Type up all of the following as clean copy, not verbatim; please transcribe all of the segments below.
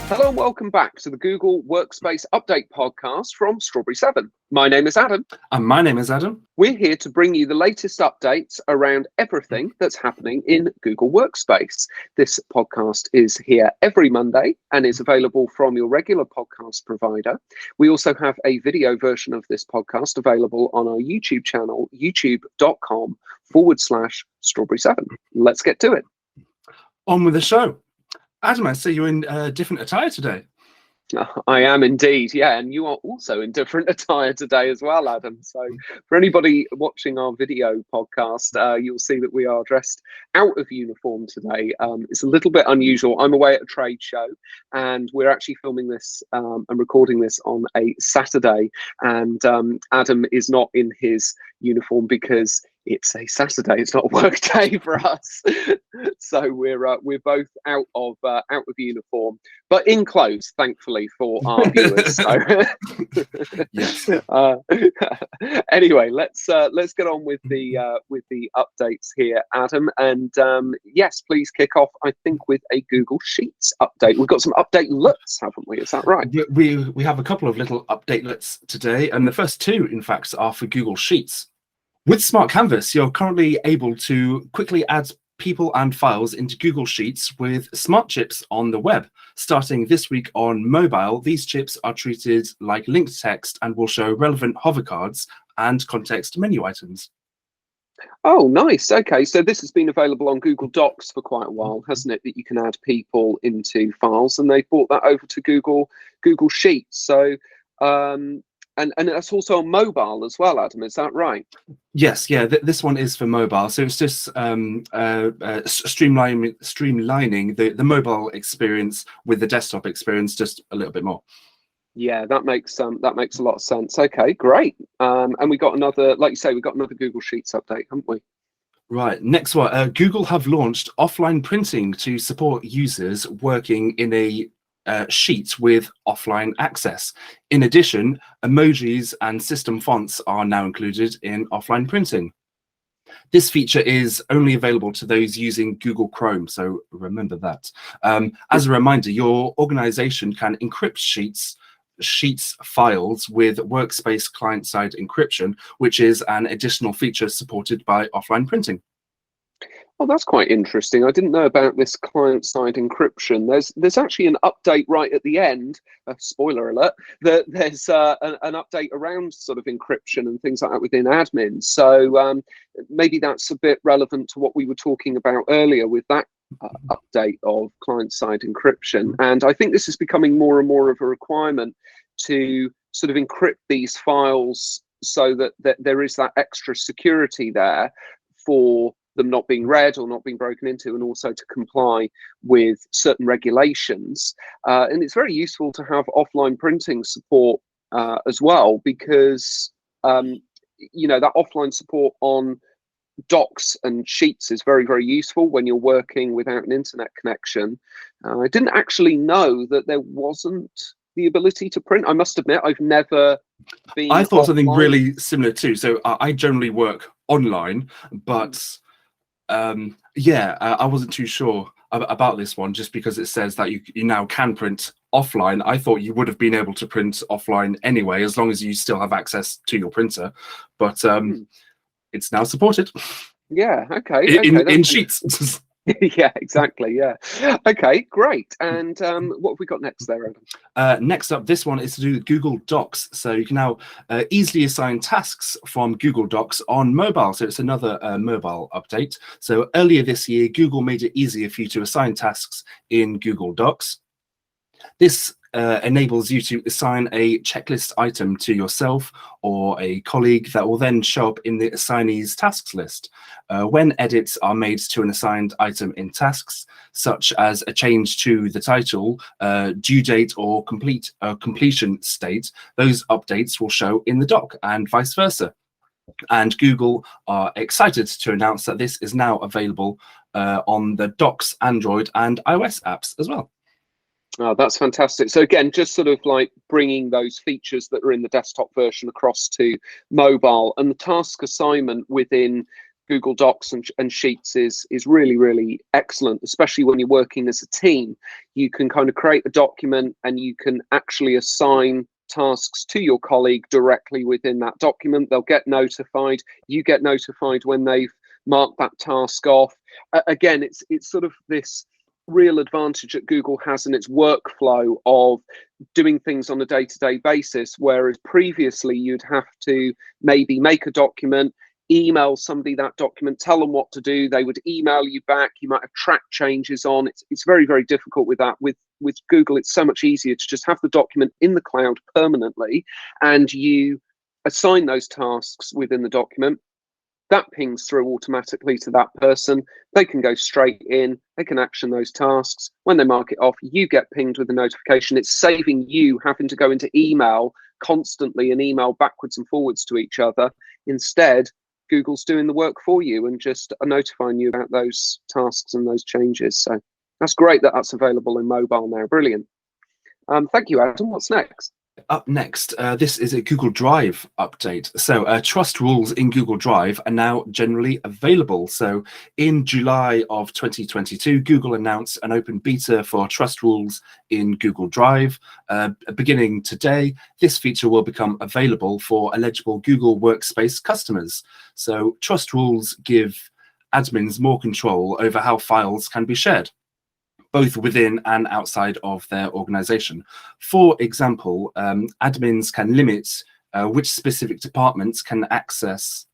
Hello and welcome back to the Google Workspace Update podcast from Strawberry 7. My name is Adam. And my name is Adam. We're here to bring you the latest updates around everything that's happening in Google Workspace. This podcast is here every Monday and is available from your regular podcast provider. We also have a video version of this podcast available on our YouTube channel, youtube.com/Strawberry7. Let's get to it. On with the show. Adam, I see you're in different attire today. I am indeed, yeah, and you are also in different attire today as well, Adam. So for anybody watching our video podcast, you'll see that we are dressed out of uniform today. It's a little bit unusual. I'm away at a trade show and we're actually filming this and recording this on a Saturday, and Adam is not in his uniform because it's a Saturday. It's not a work day for us, so we're both out of uniform, but in clothes, thankfully for our viewers. So, yes. Anyway, let's get on with the updates here, Adam. And yes, please kick off. I think with a Google Sheets update. We've got some updatelets, haven't we? Is that right? We have a couple of little updatelets today, and the first two, in fact, are for Google Sheets. With Smart Canvas, you're currently able to quickly add people and files into Google Sheets with smart chips on the web. Starting this week on mobile, these chips are treated like linked text and will show relevant hover cards and context menu items. Oh, nice. Okay, so this has been available on Google Docs for quite a while, hasn't it? That you can add people into files, and they brought that over to Google Sheets. So, and that's also on mobile as well, Adam. Is that right? Yes, yeah. This one is for mobile, so it's just streamlining the mobile experience with the desktop experience just a little bit more. Yeah, that makes a lot of sense. Okay, great. And we got another, like you say, we got another Google Sheets update, haven't we? Right. Next one. Google have launched offline printing to support users working in a sheet with offline access. In addition, emojis and system fonts are now included in offline printing. This feature is only available to those using Google Chrome, so remember that. As a reminder, your organization can encrypt sheets files with Workspace client-side encryption, which is an additional feature supported by offline printing. Oh, that's quite interesting. I didn't know about this client-side encryption. There's actually an update right at the end. Spoiler alert! That there's an update around sort of encryption and things like that within admin. So maybe that's a bit relevant to what we were talking about earlier with that update of client-side encryption. And I think this is becoming more and more of a requirement to sort of encrypt these files so that there is that extra security there for them not being read or not being broken into, and also to comply with certain regulations. And it's very useful to have offline printing support as well, because you know, that offline support on docs and sheets is very, very useful when you're working without an internet connection. I didn't actually know that there wasn't the ability to print. I must admit, I've never been. I thought something offline. really similar too. So I generally work online, but yeah, I wasn't too sure about this one, just because it says that you now can print offline. I thought you would have been able to print offline anyway, as long as you still have access to your printer, but it's now supported. Yeah, okay. In Sheets. Yeah, exactly. Yeah. Okay, great. And what have we got next there, Adam? Next up, this one is to do with Google Docs. So you can now easily assign tasks from Google Docs on mobile. So it's another mobile update. So earlier this year, Google made it easier for you to assign tasks in Google Docs. This enables you to assign a checklist item to yourself or a colleague that will then show up in the assignee's tasks list. When edits are made to an assigned item in tasks, such as a change to the title, due date, or completion state, those updates will show in the doc, and vice versa. And Google are excited to announce that this is now available on the Docs Android and iOS apps as well. Oh, that's fantastic. So again, just sort of like bringing those features that are in the desktop version across to mobile, and the task assignment within Google Docs and Sheets is really, really excellent, especially when you're working as a team. You can kind of create a document and you can actually assign tasks to your colleague directly within that document. They'll get notified. You get notified when they've marked that task off. Again, it's sort of this real advantage that Google has in its workflow of doing things on a day-to-day basis, whereas previously you'd have to maybe make a document, email somebody that document, tell them what to do, they would email you back, you might have track changes on. It's very, very difficult with that. With Google, it's so much easier to just have the document in the cloud permanently, and you assign those tasks within the document. That pings through automatically to that person. They can go straight in, they can action those tasks. When they mark it off, you get pinged with a notification. It's saving you having to go into email constantly and email backwards and forwards to each other. Instead, Google's doing the work for you and just notifying you about those tasks and those changes. So that's great that that's available in mobile now. Brilliant. Thank you, Adam. What's next? Up next, this is a Google Drive update. So trust rules in Google Drive are now generally available. So in July of 2022, Google announced an open beta for trust rules in Google Drive. Beginning today, this feature will become available for eligible Google Workspace customers. So trust rules give admins more control over how files can be shared, both within and outside of their organization. For example, admins can limit what specific departments can access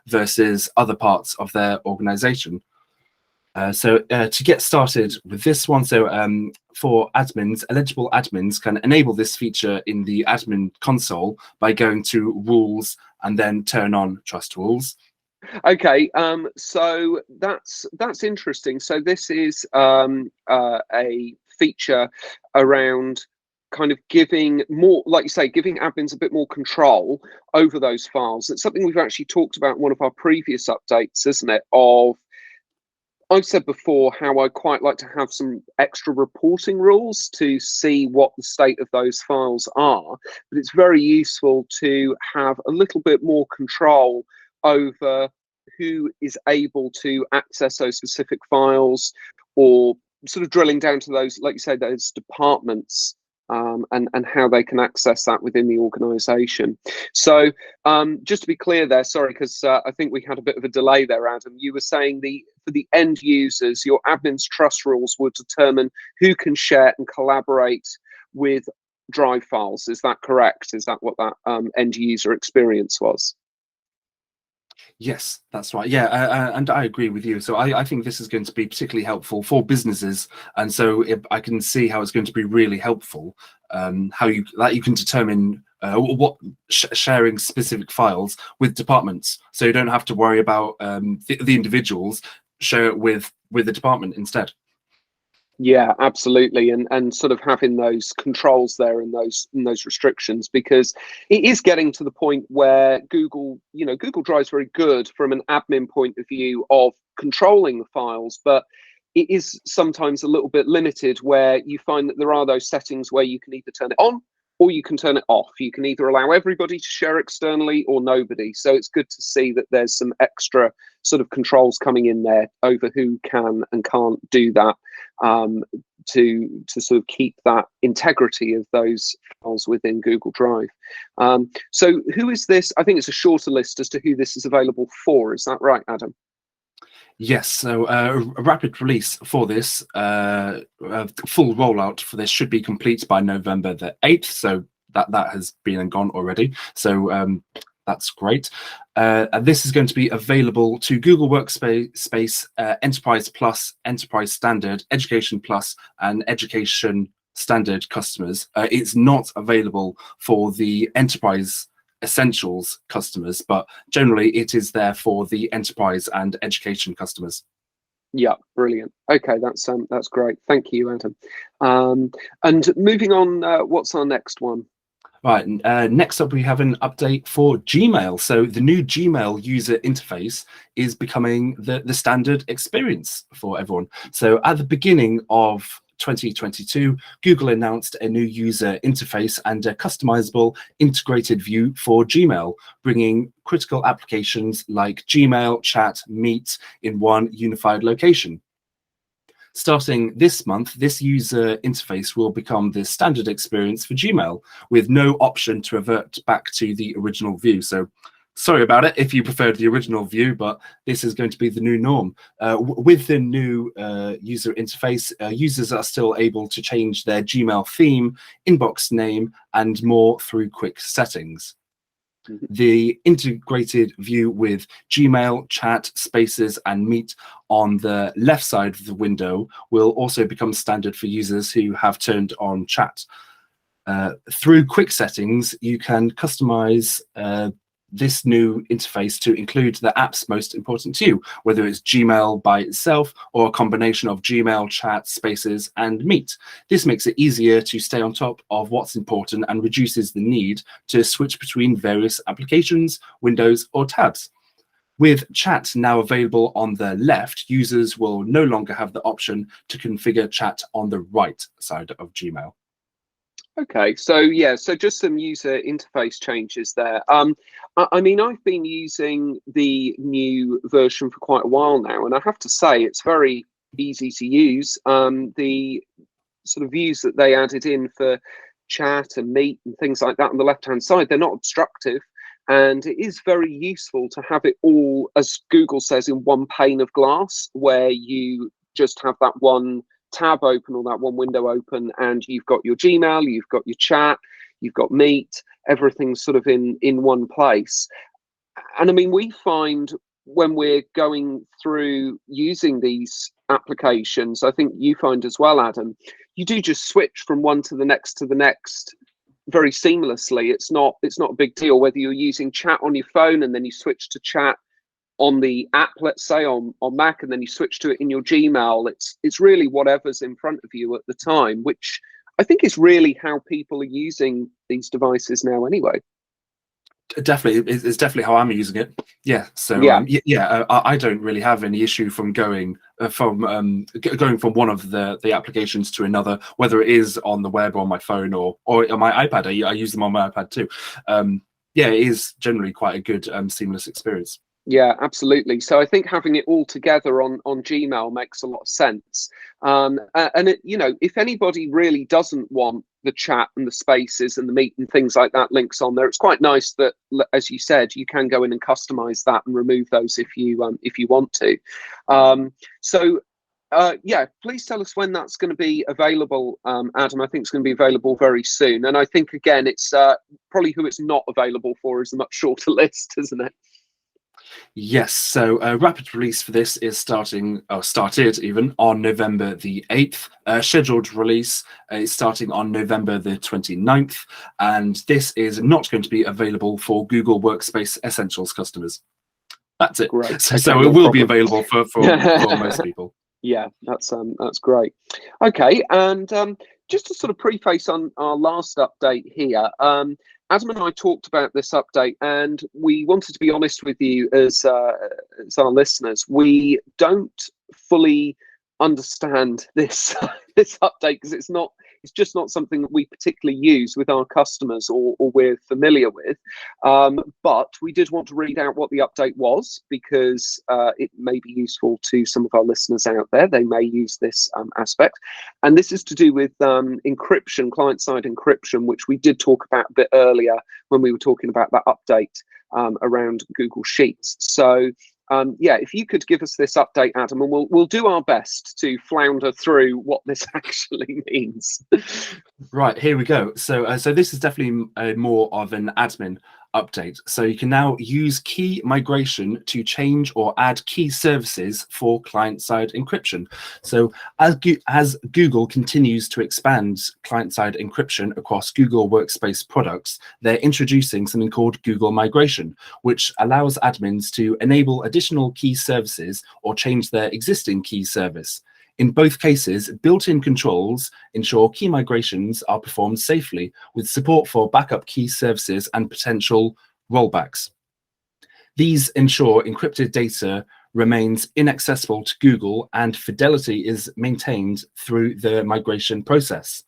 versus other parts of their organization. To get started with this one, for admins, eligible admins can enable this feature in the admin console by going to Rules and then turn on Trust Rules. Okay, so that's interesting. So this is a feature around kind of giving more, like you say, giving admins a bit more control over those files. It's something we've actually talked about in one of our previous updates, isn't it? I've said before how I quite like to have some extra reporting rules to see what the state of those files are, but it's very useful to have a little bit more control over who is able to access those specific files, or sort of drilling down to those, like you say, those departments, and how they can access that within the organization. So just to be clear there, sorry, because I think we had a bit of a delay there, Adam, you were saying for the end users, your admin's trust rules will determine who can share and collaborate with Drive files. Is that correct? Is that what that end user experience was? Yes, that's right. Yeah, and I agree with you. So I think this is going to be particularly helpful for businesses, and so I can see how it's going to be really helpful. How you can determine what sharing specific files with departments, so you don't have to worry about the individuals. Share it with the department instead. Yeah, absolutely, and sort of having those controls there and those restrictions, because it is getting to the point where Google Drive is very good from an admin point of view of controlling the files, but it is sometimes a little bit limited, where you find that there are those settings where you can either turn it on or you can turn it off. You can either allow everybody to share externally or nobody. So it's good to see that there's some extra sort of controls coming in there over who can and can't do that, to sort of keep that integrity of those files within Google Drive. So who is this? I think it's a shorter list as to who this is available for. Is that right, Adam? Yes, so a rapid release for this, full rollout for this should be complete by November the 8th. So that has been and gone already. So that's great. And this is going to be available to Google Workspace, Enterprise Plus, Enterprise Standard, Education Plus, and Education Standard customers. It's not available for the Enterprise Essentials customers, but generally it is there for the enterprise and education customers. Yeah, brilliant. Okay, that's great. Thank you, Adam. And moving on, what's our next one? Right, next up we have an update for Gmail. So the new Gmail user interface is becoming the standard experience for everyone. So at the beginning of 2022, Google announced a new user interface and a customizable integrated view for Gmail, bringing critical applications like Gmail, Chat, Meet in one unified location. Starting this month, this user interface will become the standard experience for Gmail, with no option to revert back to the original view. So sorry about it if you preferred the original view, but this is going to be the new norm. With the new user interface, users are still able to change their Gmail theme, inbox name, and more through quick settings. The integrated view with Gmail, Chat, Spaces, and Meet on the left side of the window will also become standard for users who have turned on Chat. Through quick settings, you can customize this new interface to include the apps most important to you, whether it's Gmail by itself or a combination of Gmail, Chat, Spaces, and Meet. This makes it easier to stay on top of what's important and reduces the need to switch between various applications, windows, or tabs. With Chat now available on the left, users will no longer have the option to configure Chat on the right side of Gmail. Okay, so yeah, so just some user interface changes there. I mean, I've been using the new version for quite a while now, and I have to say it's very easy to use. The sort of views that they added in for Chat and Meet and things like that on the left-hand side, they're not obstructive, and it is very useful to have it all, as Google says, in one pane of glass, where you just have that one tab open or that one window open, and you've got your Gmail, you've got your Chat, you've got Meet, everything's sort of in one place. And I mean, we find when we're going through using these applications, I think you find as well, Adam, you do just switch from one to the next very seamlessly. It's not a big deal whether you're using Chat on your phone and then you switch to Chat on the app, let's say on Mac, and then you switch to it in your Gmail. It's really whatever's in front of you at the time, which I think is really how people are using these devices now anyway. Definitely, it's definitely how I'm using it. Yeah, so yeah, I don't really have any issue from going from one of the applications to another, whether it is on the web or on my phone or on my iPad. I use them on my iPad too. Yeah, it is generally quite a good seamless experience. Yeah, absolutely. So I think having it all together on Gmail makes a lot of sense. And it, you know, if anybody really doesn't want the Chat and the Spaces and the Meet and things like that links on there, it's quite nice that, as you said, you can go in and customize that and remove those if you want to. Yeah, please tell us when that's going to be available, Adam. I think it's going to be available very soon. And I think, again, it's probably who it's not available for is a much shorter list, isn't it? Yes, so rapid release for this is started even on November the 8th. Scheduled release is starting on November the 29th, and this is not going to be available for Google Workspace Essentials customers. That's it. Great. So it will be available for most people. Yeah, that's great. Okay, and just to sort of preface on our last update here, Adam and I talked about this update, and we wanted to be honest with you as our listeners. We don't fully understand this this update because it's just not something that we particularly use with our customers or we're familiar with. But we did want to read out what the update was because it may be useful to some of our listeners out there. They may use this aspect. And this is to do with encryption, client-side encryption, which we did talk about a bit earlier when we were talking about that update around Google Sheets. So yeah, if you could give us this update, Adam, and we'll do our best to flounder through what this actually means. Right, here we go. So this is definitely more of an admin update. So you can now use key migration to change or add key services for client-side encryption. So as Google continues to expand client-side encryption across Google Workspace products, they're introducing something called Google Migration, which allows admins to enable additional key services or change their existing key service. In both cases, built-in controls ensure key migrations are performed safely with support for backup key services and potential rollbacks. These ensure encrypted data remains inaccessible to Google, and fidelity is maintained through the migration process.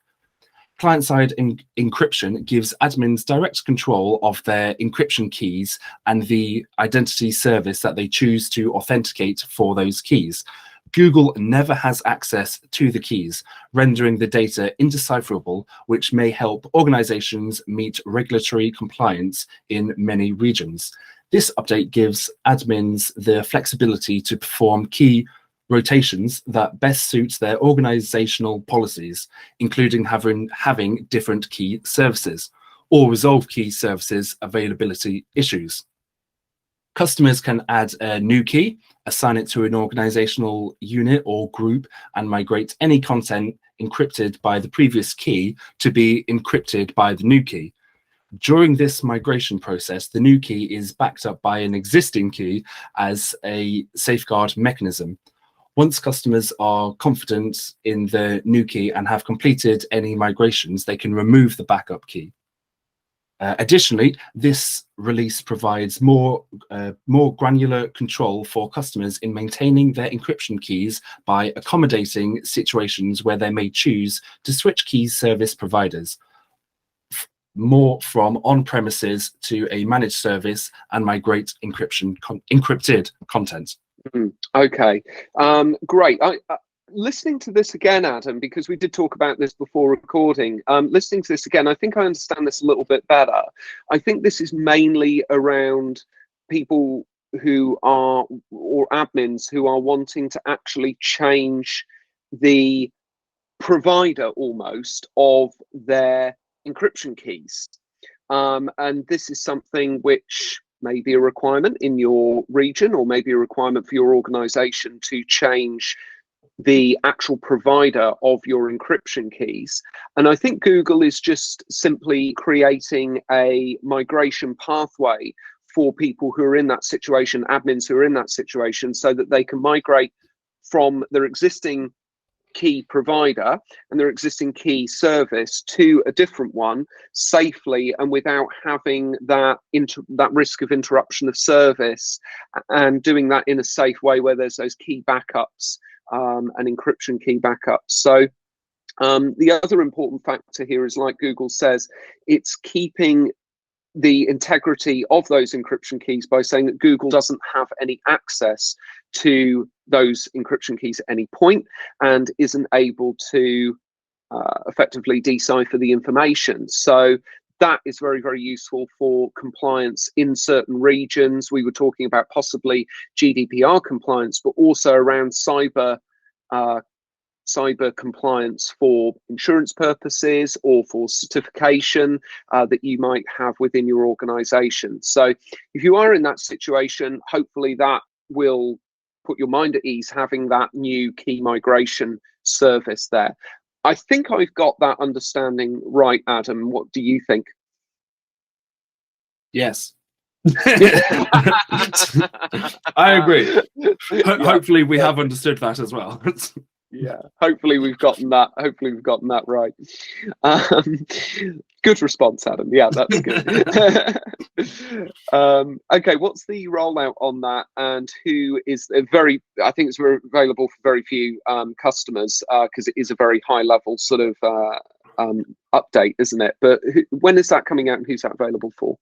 Client-side encryption gives admins direct control of their encryption keys and the identity service that they choose to authenticate for those keys. Google never has access to the keys, rendering the data indecipherable, which may help organizations meet regulatory compliance in many regions. This update gives admins the flexibility to perform key rotations that best suits their organizational policies, including having different key services, or resolve key services availability issues. Customers can add a new key, assign it to an organizational unit or group, and migrate any content encrypted by the previous key to be encrypted by the new key. During this migration process, the new key is backed up by an existing key as a safeguard mechanism. Once customers are confident in the new key and have completed any migrations, they can remove the backup key. Additionally, this release provides more granular control for customers in maintaining their encryption keys by accommodating situations where they may choose to switch key service providers, more from on-premises to a managed service, and migrate encrypted content. Okay, great. Listening to this again, Adam, because we did talk about this before recording, listening to this again, I think I understand this a little bit better. I think this is mainly around people who are, or admins who are wanting to actually change the provider almost of their encryption keys. And this is something which may be a requirement in your region, or maybe a requirement for your organization to change the actual provider of your encryption keys. And I think Google is just simply creating a migration pathway for people who are in that situation, admins who are in that situation, so that they can migrate from their existing key provider and their existing key service to a different one safely and without having that risk of interruption of service, and doing that in a safe way where there's those key backups and encryption key backups. So the other important factor here is, like Google says, it's keeping the integrity of those encryption keys by saying that Google doesn't have any access to those encryption keys at any point and isn't able to effectively decipher the information. So that is very, very useful for compliance in certain regions. We were talking about possibly GDPR compliance, but also around cyber compliance for insurance purposes or for certification that you might have within your organization. So if you are in that situation, hopefully that will put your mind at ease having that new key migration service there. I think I've got that understanding right, Adam. What do you think? Yes. I agree. Hopefully we have understood that as well. Yeah, hopefully we've gotten that. Hopefully we've gotten that right. Good response, Adam. Yeah, that's good. Okay, what's the rollout on that, and who is I think it's available for very few customers because it is a very high level sort of update, isn't it? But when is that coming out, and who's that available for?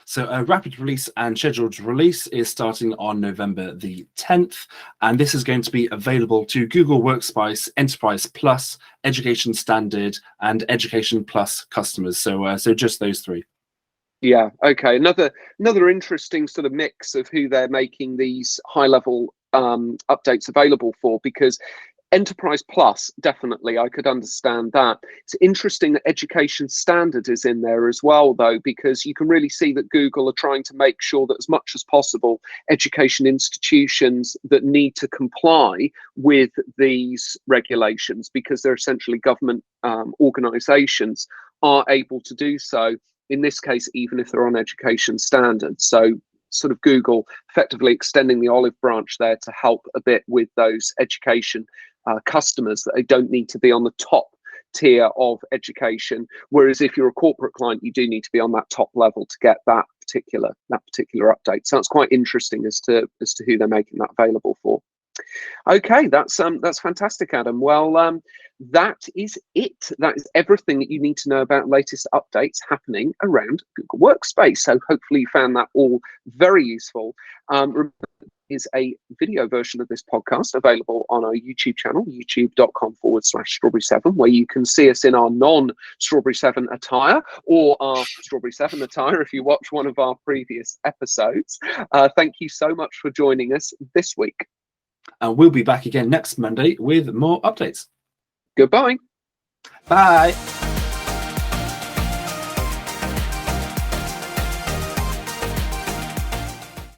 So a rapid release and scheduled release is starting on November the 10th, and this is going to be available to Google Workspace Enterprise Plus, Education Standard, and Education Plus customers. So just those three. Yeah, okay. Another interesting sort of mix of who they're making these high-level updates available for, because Enterprise Plus, definitely, I could understand that. It's interesting that Education Standard is in there as well, though, because you can really see that Google are trying to make sure that as much as possible, education institutions that need to comply with these regulations, because they're essentially government organizations, are able to do so. In this case, even if they're on Education Standard. So sort of Google effectively extending the olive branch there to help a bit with those education customers, that they don't need to be on the top tier of education, whereas if you're a corporate client, you do need to be on that top level to get that particular update. So it's quite interesting as to who they're making that available for. Okay, that's fantastic, Adam. Well, that is it. That is everything that you need to know about latest updates happening around Google Workspace. So hopefully you found that all very useful. Remember, is a video version of this podcast available on our YouTube channel, youtube.com/Strawberry7, where you can see us in our non-Strawberry 7 attire, or our Strawberry 7 attire if you watch one of our previous episodes. Thank you so much for joining us this week. And we'll be back again next Monday with more updates. Goodbye. Bye.